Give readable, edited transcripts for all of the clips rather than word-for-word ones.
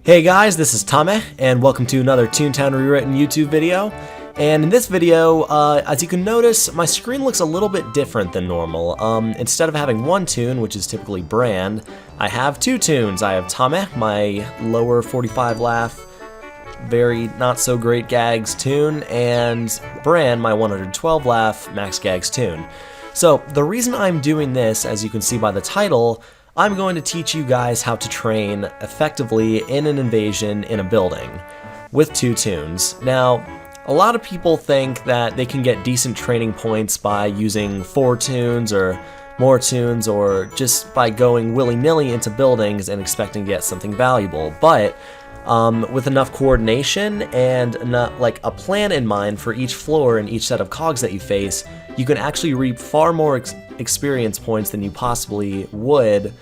Hey guys, this is Tommeh, and welcome to another Toontown Rewritten YouTube video. And in this video, as you can notice, my screen looks a little bit different than normal. Instead of having one toon, which is typically Brand, I have two toons. I have Tommeh, my lower 45 laugh, very not so great gags toon, and Brand, my 112 laugh max gags toon. So the reason I'm doing this, as you can see by the title, I'm going to teach you guys how to train effectively in an invasion in a building with two toons. Now, a lot of people think that they can get decent training points by using 4 toons or more toons, or just by going willy-nilly into buildings and expecting to get something valuable. But with enough coordination and like a plan in mind for each floor and each set of cogs that you face, you can actually reap far more experience points than you possibly would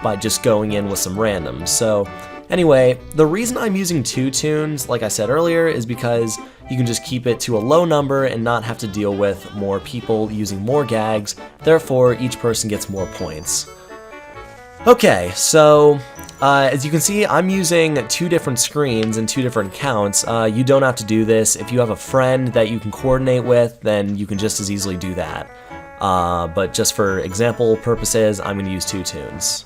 by just going in with some randoms. So anyway, the reason I'm using 2 toons, like I said earlier, is because you can just keep it to a low number and not have to deal with more people using more gags. Therefore, each person gets more points. Okay, so as you can see, I'm using 2 different screens and 2 different accounts. You don't have to do this. If you have a friend that you can coordinate with, then you can just as easily do that. But just for example purposes, I'm going to use 2 toons.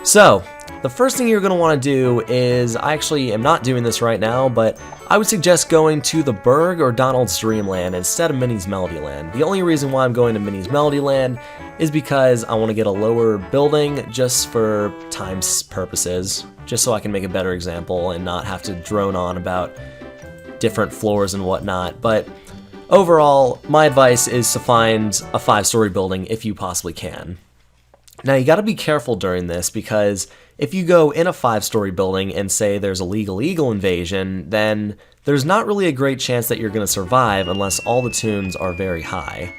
So, the first thing you're going to want to do is, I actually am not doing this right now, but I would suggest going to the Berg or Donald's Dreamland instead of Minnie's Melodyland. The only reason why I'm going to Minnie's Melodyland is because I want to get a lower building just for time purposes, just so I can make a better example and not have to drone on about different floors and whatnot. But overall, my advice is to find a 5-story building if you possibly can. Now, you got to be careful during this, because if you go in a 5-story building and say there's a legal eagle invasion, then there's not really a great chance that you're going to survive unless all the toons are very high.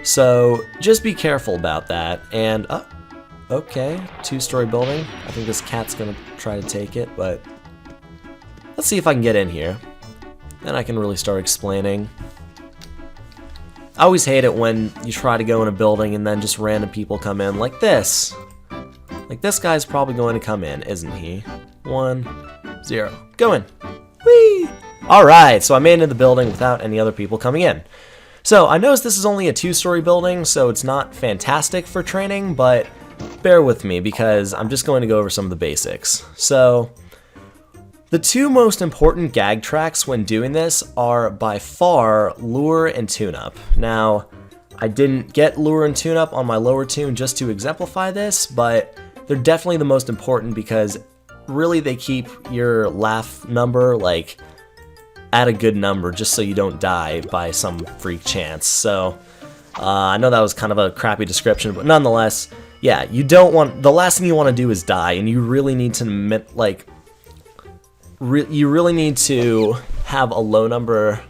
So just be careful about that. And okay, 2-story building. I think this cat's going to try to take it, but let's see if I can get in here. Then I can really start explaining. I always hate it when you try to go in a building and then just random people come in like this. Like, this guy's probably going to come in, isn't he? 1, 0, go in. Whee! Alright, so I made it into the building without any other people coming in. So, I noticed this is only a 2-story building, so it's not fantastic for training, but bear with me because I'm just going to go over some of the basics. So, the 2 most important gag tracks when doing this are by far lure and tune-up. Now, I didn't get lure and tune-up on my lower toon just to exemplify this, but they're definitely the most important because really they keep your laugh number like at a good number just so you don't die by some freak chance. So I know that was kind of a crappy description, but nonetheless, yeah, you don't want, the last thing you want to do is die, and you really need to you really need to have a low number.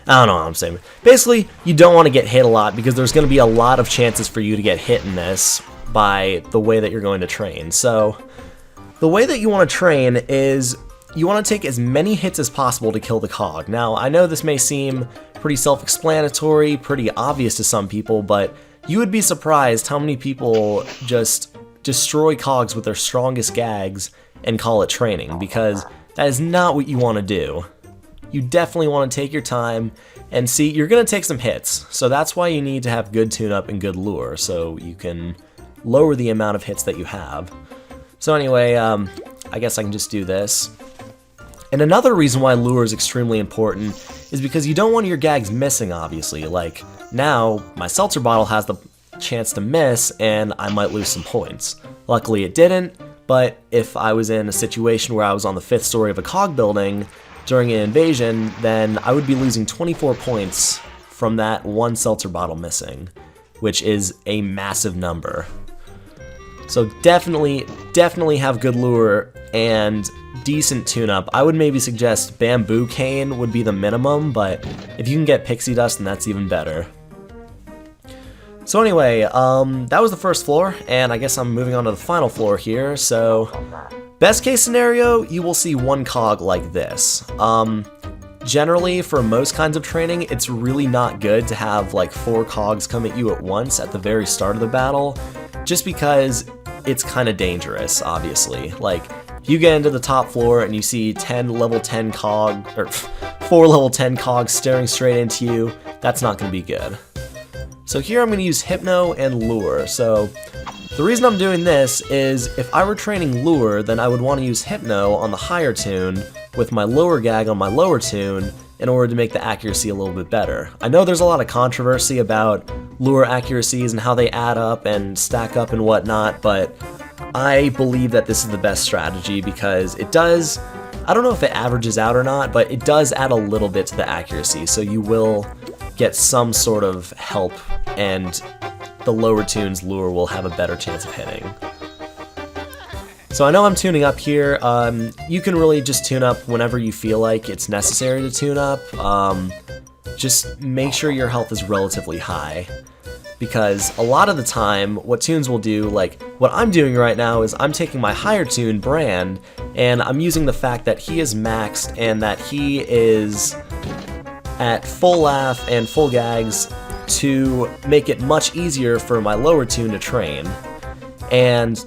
I don't know what I'm saying. Basically, you don't want to get hit a lot because there's going to be a lot of chances for you to get hit in this by the way that you're going to train. So, the way that you want to train is you want to take as many hits as possible to kill the cog. Now, I know this may seem pretty self-explanatory, pretty obvious to some people, but you would be surprised how many people just destroy cogs with their strongest gags and call it training, because that is not what you want to do. You definitely want to take your time and see, you're going to take some hits, so that's why you need to have good tune-up and good lure, so you can lower the amount of hits that you have. So anyway, I guess I can just do this. And another reason why lure is extremely important is because you don't want your gags missing, obviously. Like, now, my seltzer bottle has the chance to miss, and I might lose some points. Luckily it didn't. But if I was in a situation where I was on the 5th story of a cog building during an invasion, then I would be losing 24 points from that one seltzer bottle missing, which is a massive number. So definitely have good lure and decent tune-up. I would maybe suggest bamboo cane would be the minimum, but if you can get pixie dust, then that's even better. So anyway, that was the first floor, and I guess I'm moving on to the final floor here. So, best case scenario, you will see 1 cog like this. Generally, for most kinds of training, it's really not good to have like 4 cogs come at you at once at the very start of the battle, just because it's kind of dangerous, obviously. Like, If you get into the top floor and you see 10 level 10 cog, or 4 level 10 cogs staring straight into you, that's not going to be good. So here I'm going to use Hypno and Lure. So the reason I'm doing this is if I were training Lure, then I would want to use Hypno on the higher tune with my lower gag on my lower tune in order to make the accuracy a little bit better. I know there's a lot of controversy about Lure accuracies and how they add up and stack up and whatnot, but I believe that this is the best strategy because it does, I don't know if it averages out or not, but it does add a little bit to the accuracy, so you will get some sort of help and the lower tunes Lure will have a better chance of hitting. So I know I'm tuning up here. You can really just tune up whenever you feel like it's necessary to tune up. Just make sure your health is relatively high, because a lot of the time what tunes will do, like what I'm doing right now, is I'm taking my higher tune Brand and I'm using the fact that he is maxed and that he is at full laugh and full gags to make it much easier for my lower tune to train. And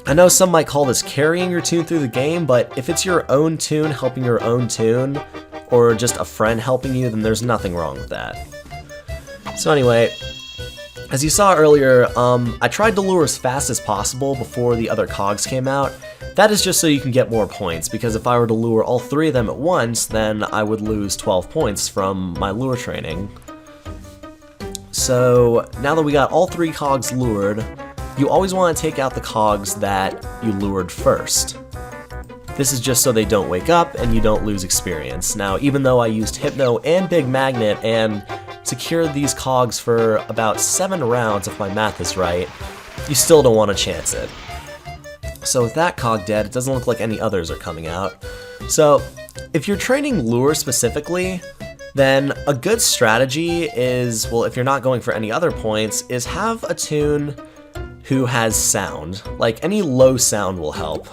I know some might call this carrying your tune through the game, but if it's your own tune helping your own tune, or just a friend helping you, then there's nothing wrong with that. So anyway, as you saw earlier, I tried to lure as fast as possible before the other cogs came out. That is just so you can get more points, because if I were to lure all 3 of them at once, then I would lose 12 points from my lure training. So now that we got all 3 cogs lured, you always want to take out the cogs that you lured first. This is just so they don't wake up and you don't lose experience. Now, even though I used Hypno and Big Magnet and secured these cogs for about 7 rounds if my math is right, you still don't want to chance it. So with that cog dead, it doesn't look like any others are coming out. So if you're training Lure specifically, then a good strategy is, well, if you're not going for any other points, is have a tune who has sound. Like, any low sound will help.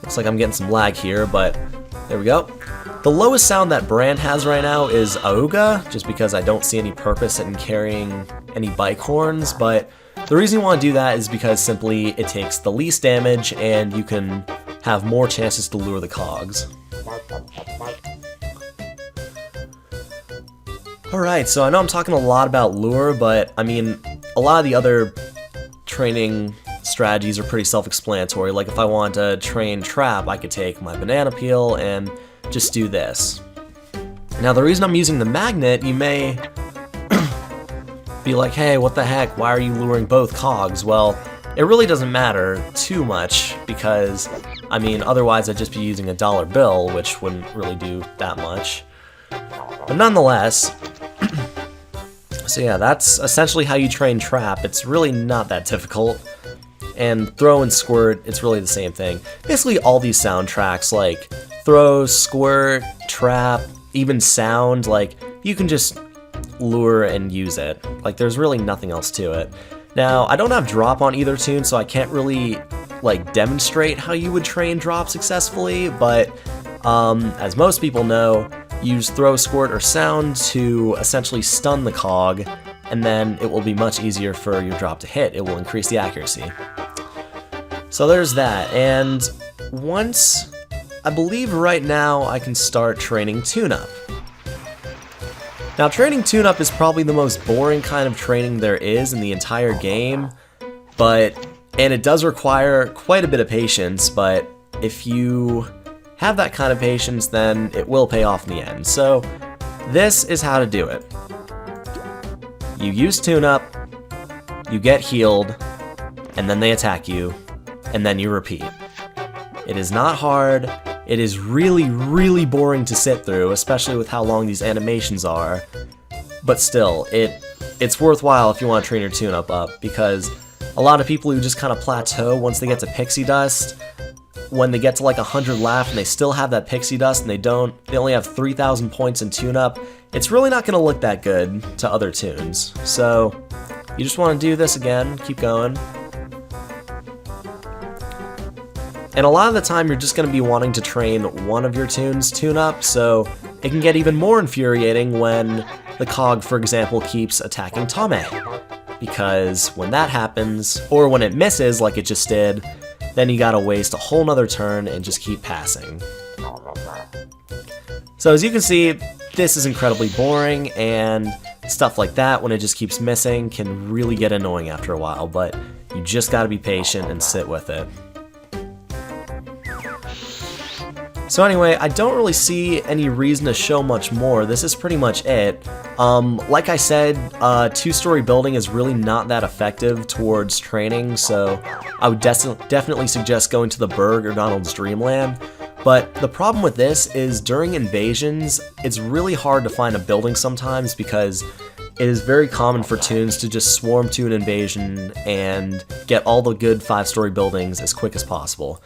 Looks like I'm getting some lag here, but there we go. The lowest sound that Brand has right now is Auga, just because I don't see any purpose in carrying any bike horns, but the reason you want to do that is because simply it takes the least damage and you can have more chances to lure the cogs. Alright, so I know I'm talking a lot about Lure, but I mean, a lot of the other training strategies are pretty self-explanatory. Like if I want to train Trap, I could take my banana peel and just do this. Now the reason I'm using the magnet, you may be like, hey, what the heck, why are you luring both cogs? Well, it really doesn't matter too much because, I mean, otherwise I'd just be using a dollar bill, which wouldn't really do that much. But nonetheless, so yeah, that's essentially how you train Trap. It's really not that difficult. And Throw and Squirt, it's really the same thing. Basically all these soundtracks, like Throw, Squirt, Trap, even Sound, like, you can just lure and use it. Like, there's really nothing else to it. Now, I don't have Drop on either tune, so I can't really, like, demonstrate how you would train Drop successfully, but as most people know, use Throw, Squirt, or Sound to essentially stun the cog, and then it will be much easier for your drop to hit. It will increase the accuracy. So there's that, and once, I believe right now I can start training Tune-Up. Now training Tune-Up is probably the most boring kind of training there is in the entire game, and it does require quite a bit of patience, but if you have that kind of patience, then it will pay off in the end. So this is how to do it. You use Tune-Up, you get healed, and then they attack you, and then you repeat. It is not hard. It is really, really boring to sit through, especially with how long these animations are. But still, it's worthwhile if you want to train your Tune-Up up, because a lot of people who just kind of plateau once they get to Pixie Dust, when they get to like 100 laugh and they still have that Pixie Dust and they only have 3,000 points in Tune-Up, it's really not going to look that good to other tunes. So you just want to do this again, keep going. And a lot of the time you're just going to be wanting to train one of your tunes Tune-Up, so it can get even more infuriating when the cog, for example, keeps attacking Tommeh. Because when that happens, or when it misses like it just did, then you gotta waste a whole nother turn and just keep passing. So as you can see, this is incredibly boring, and stuff like that, when it just keeps missing, can really get annoying after a while, but you just gotta be patient and sit with it. So anyway, I don't really see any reason to show much more. This is pretty much it. Like I said, two-story building is really not that effective towards training, so I would definitely suggest going to the Berg or Donald's Dreamland. But the problem with this is during invasions, it's really hard to find a building sometimes because it is very common for toons to just swarm to an invasion and get all the good 5-story buildings as quick as possible.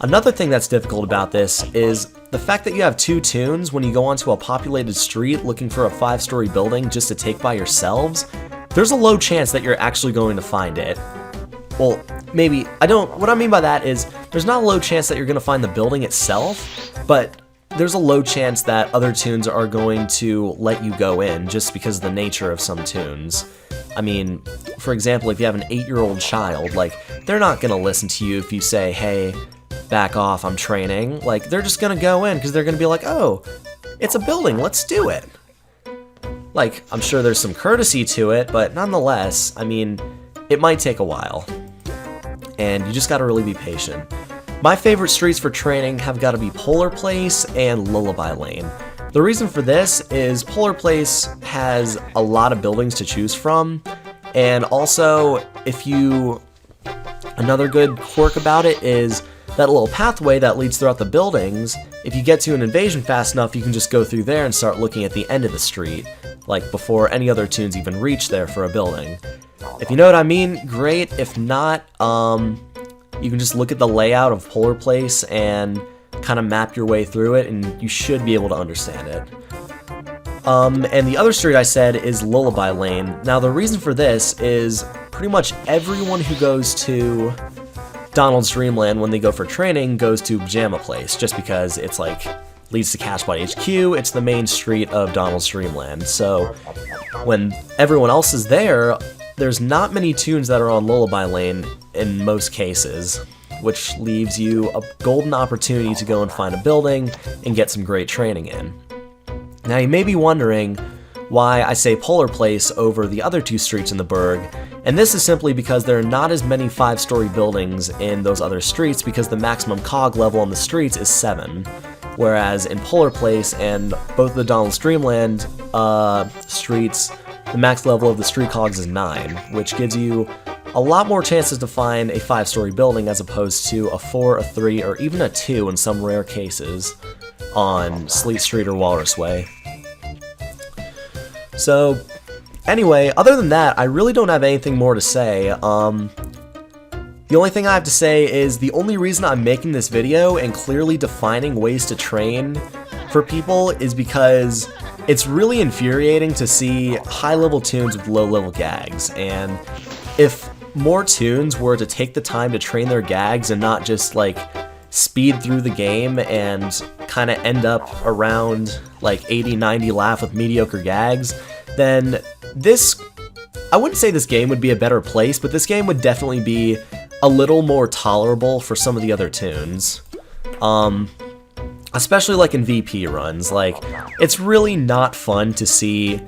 Another thing that's difficult about this is the fact that you have 2 toons when you go onto a populated street looking for a 5-story building just to take by yourselves. There's a low chance that you're actually going to find it. Well, maybe, what I mean by that is there's not a low chance that you're going to find the building itself, but there's a low chance that other toons are going to let you go in just because of the nature of some toons. I mean, for example, if you have an 8-year-old child, like, they're not going to listen to you if you say, hey, back off, I'm training. Like, they're just gonna go in because they're gonna be like, oh, it's a building, let's do it. Like, I'm sure there's some courtesy to it, but nonetheless, I mean, it might take a while. And you just gotta really be patient. My favorite streets for training have gotta be Polar Place and Lullaby Lane. The reason for this is Polar Place has a lot of buildings to choose from, and also, another good quirk about it is that little pathway that leads throughout the buildings. If you get to an invasion fast enough, you can just go through there and start looking at the end of the street, like before any other toons even reach there for a building. If you know what I mean, great. If not, you can just look at the layout of Polar Place and kind of map your way through it, and you should be able to understand it. And the other street I said is Lullaby Lane. Now the reason for this is pretty much everyone who goes to Donald's Dreamland when they go for training goes to Pajama Place, just because it's like, leads to Cashbot HQ, it's the main street of Donald's Dreamland. So when everyone else is there, there's not many toons that are on Lullaby Lane in most cases, which leaves you a golden opportunity to go and find a building and get some great training in. Now you may be wondering why I say Polar Place over the other 2 streets in the Berg, and this is simply because there are not as many 5-story buildings in those other streets because the maximum COG level on the streets is 7, whereas in Polar Place and both the Donald's Dreamland streets, the max level of the street COGs is 9, which gives you a lot more chances to find a 5-story building as opposed to a 4, a 3, or even a 2 in some rare cases on Sleet Street or Walrus Way. So, anyway, other than that, I really don't have anything more to say. The only thing I have to say is the only reason I'm making this video and clearly defining ways to train for people is because it's really infuriating to see high-level toons with low-level gags, and if more toons were to take the time to train their gags and not just, like, speed through the game and kind of end up around like 80-90 laugh with mediocre gags, then I wouldn't say this game would be a better place, but this game would definitely be a little more tolerable for some of the other toons. Especially like in VP runs, like, it's really not fun to see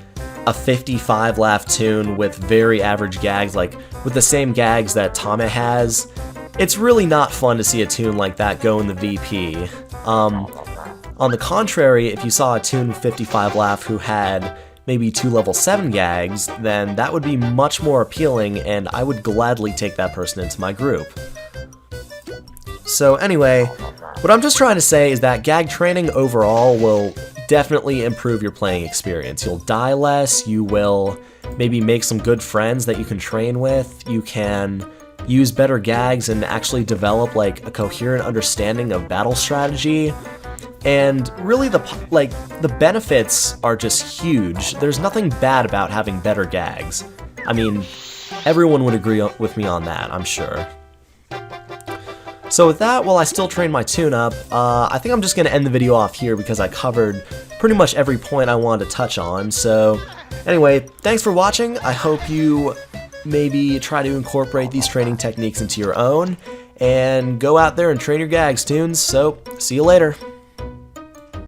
a 55 laugh toon with very average gags, like with the same gags that Tommeh has. It's really not fun to see a toon like that go in the VP. On the contrary, if you saw a toon with 55 laugh who had maybe 2 level 7 gags, then that would be much more appealing, and I would gladly take that person into my group. So anyway, what I'm just trying to say is that gag training overall will definitely improve your playing experience. You'll die less, you will maybe make some good friends that you can train with, you can use better gags and actually develop like a coherent understanding of battle strategy, and really the benefits are just huge. There's nothing bad about having better gags. I mean, everyone would agree with me on that, I'm sure. So with that, while I still train my tune-up, I think I'm just going to end the video off here because I covered pretty much every point I wanted to touch on. So anyway, thanks for watching. I hope you maybe try to incorporate these training techniques into your own, and go out there and train your gags, Toons. So, see you later.